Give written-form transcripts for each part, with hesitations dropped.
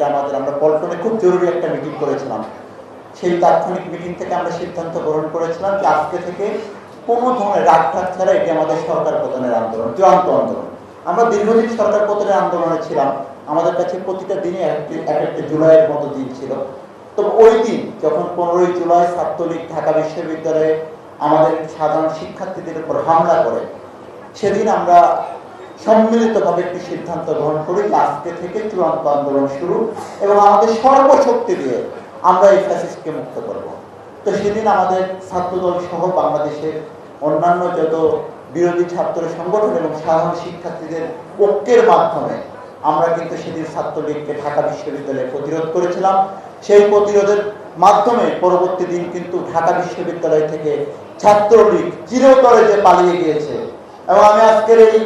যেটা আমরা পল্টনে খুব জরুরি একটা মিটিং করেছিলাম। সেই তাৎক্ষণিক মিটিং থেকে আমরা সিদ্ধান্ত গ্রহণ করেছিলাম যে আজকে থেকে কোনো ধরনের রাগঢাক ছাড়া এটি আমাদের সরকার পতনের আন্দোলন, চূড়ান্ত আন্দোলন। আমরা দীর্ঘদিন সরকার পতনের আন্দোলনে ছিলাম, আমাদের কাছে প্রতিটা দিনে এক একটা জুলাইয়ের মতো দিন ছিল। তো ওই দিন যখন 15ই জুলাই ছাত্রলীগ ঢাকা বিশ্ববিদ্যালয়ে আমাদের সাধারণ শিক্ষার্থীদের উপর হামলা করে, সেদিন আমরা সম্মিলিতভাবে একটি সিদ্ধান্ত গ্রহণ করি যে আজকে থেকে চূড়ান্ত আন্দোলন শুরু এবং আমাদের সর্বশক্তি দিয়ে আমরা এই ফ্যাসিস্টকে মুক্ত করব। তো সেদিন আমাদের ছাত্রদল সহ বাংলাদেশের অন্যান্য যত বিরোধী ছাত্র সংগঠন এবং সাধারণ শিক্ষার্থীদের ঐক্যের মাধ্যমে আমরা কিন্তু সেদিন ছাত্রলীগকে ঢাকা বিশ্ববিদ্যালয়ে প্রতিরোধ করেছিলাম। সেই প্রতিরোধের মাধ্যমে পরবর্তী দিন কিন্তু ঢাকা বিশ্ববিদ্যালয় থেকে ছাত্রলীগ চিরতরে যে পালিয়ে গিয়েছে। এবং আমি আজকের এই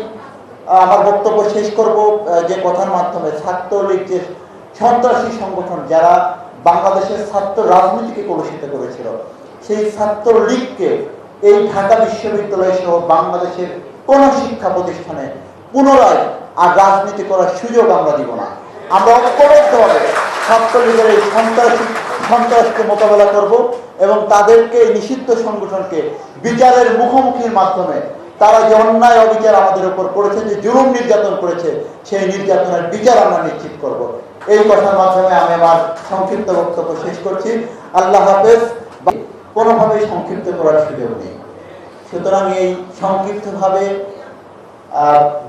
আমার বক্তব্য শেষ করব যে কথার মাধ্যমে, ছাত্রলীগ যে সন্ত্রাসী সংগঠন যারা বাংলাদেশের ছাত্র রাজনীতিকে কলুষিত করেছিল, সেই ছাত্রলীগকে এই ঢাকা বিশ্ববিদ্যালয় সহ বাংলাদেশের কোন শিক্ষা প্রতিষ্ঠানে পুনরায় আর রাজনীতি করার সুযোগ আমরা দিব না। আমরা ঐক্যবদ্ধভাবে ছাত্রলীগের এই সন্ত্রাসকে মোকাবেলা করব এবং তাদেরকে এই নিষিদ্ধ সংগঠনকে বিচারের মুখোমুখির মাধ্যমে তারা যে অন্যায় অবিচার আমাদের উপর করেছে, যে জুলুম নির্যাতন করেছে, সেই নির্যাতনের বিচার আমরা নিশ্চিত করব। এই কথার মাধ্যমে আমি আমার সংক্ষিপ্ত বক্তব্য শেষ করছি। আল্লাহ হাফেজ। কোনোভাবেই সংক্ষিপ্ত করার সুযোগ নেই, সুতরাং এই সংক্ষিপ্তভাবে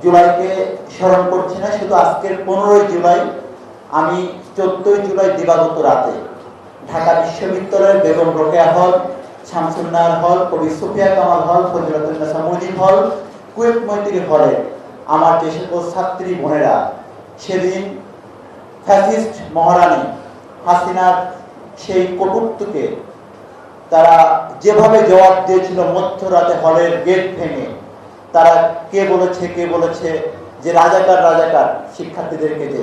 জুলাইকে স্মরণ করছি না। শুধু আজকের 15ই জুলাই, আমি 14ই জুলাই দিবাগত রাতে ঢাকা বিশ্ববিদ্যালয়ের বেগম রোকেয়া হল, শামসুন নাহার হল, কবি সুফিয়া কামাল হল, ফজিলাতুন্নেসা মুজিব হল, কুয়েত মৈত্রী হলে আমার যে সকল ছাত্রী বোনেরা সেদিন ফ্যাসিস্ট মহারানী হাসিনার সেই কটূক্তিকে তারা যেভাবে জবাব দিয়েছিল মধ্যরাতে হলের গেট ভেঙে, তারা কে বলেছে যে রাজাকার শিক্ষার্থীদেরকে, যে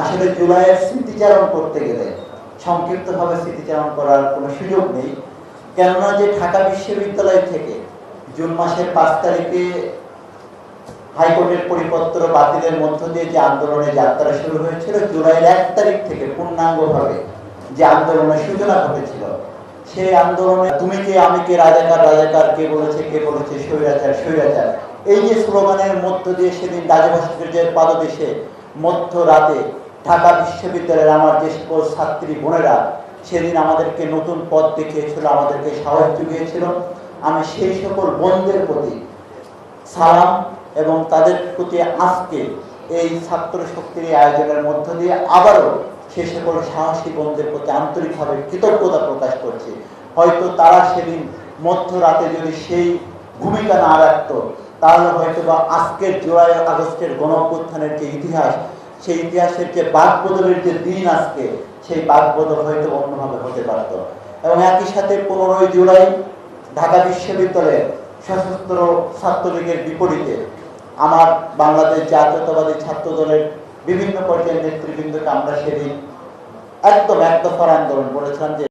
আসলে জুলাইয়ের স্মৃতিচারণ করতে গেলে সংক্ষিপ্তভাবে স্মৃতিচারণ করার কোনো সুযোগ নেই। কেননা যে ঢাকা বিশ্ববিদ্যালয় থেকে জুন মাসের 5 তারিখে হাইকোর্টের পরিপত্র বাতিলের মধ্য দিয়ে যে আন্দোলনের যাত্রা শুরু হয়েছিল, জুলাইয়ের 1 তারিখ থেকে পূর্ণাঙ্গভাবে যে আন্দোলনের সূচনা ঘটেছিল, সেই আন্দোলনে তুমি কে আমি কে, রাজাকার কে বলেছে স্বৈরাচার, এই যে স্লোগানের মধ্য দিয়ে সেদিন রাজা ভাস্কর্যের পাদদেশে মধ্যরাতে ঢাকা বিশ্ববিদ্যালয়ের আমার যে সকল ছাত্রী বোনেরা সেদিন আমাদেরকে নতুন পথ দেখিয়েছিল, আমাদেরকে সাহস জুগিয়েছিল, আমি সেই সকল বোনদের প্রতি সালাম এবং তাদের প্রতি আজকে এই ছাত্র শক্তির আয়োজনের মধ্য দিয়ে আবারও সে সকল সাহসী বোনদের প্রতি আন্তরিকভাবে কৃতজ্ঞতা প্রকাশ করছি। হয়তো তারা সেদিন মধ্যরাতে যদি সেই ভূমিকা না রাখত, তাহলে হয়তো বা আজকের জুলাই আগস্টের গণঅভ্যুত্থানের যে ইতিহাস, সেই ইতিহাসের যে বাকবদলের যে দিন আজকে, সেই বাকবদল হয়তো অন্যভাবে হতে পারত। এবং একই সাথে 15ই জুলাই ঢাকা বিশ্ববিদ্যালয়ের সশস্ত্র ছাত্রলীগের বিপরীতে আমার বাংলাদেশ জাতীয়তাবাদী ছাত্র দলের বিভিন্ন পর্যায়ের নেতৃবৃন্দকে আমরা সেদিন একদম একদফার আন্দোলন করেছিলাম যে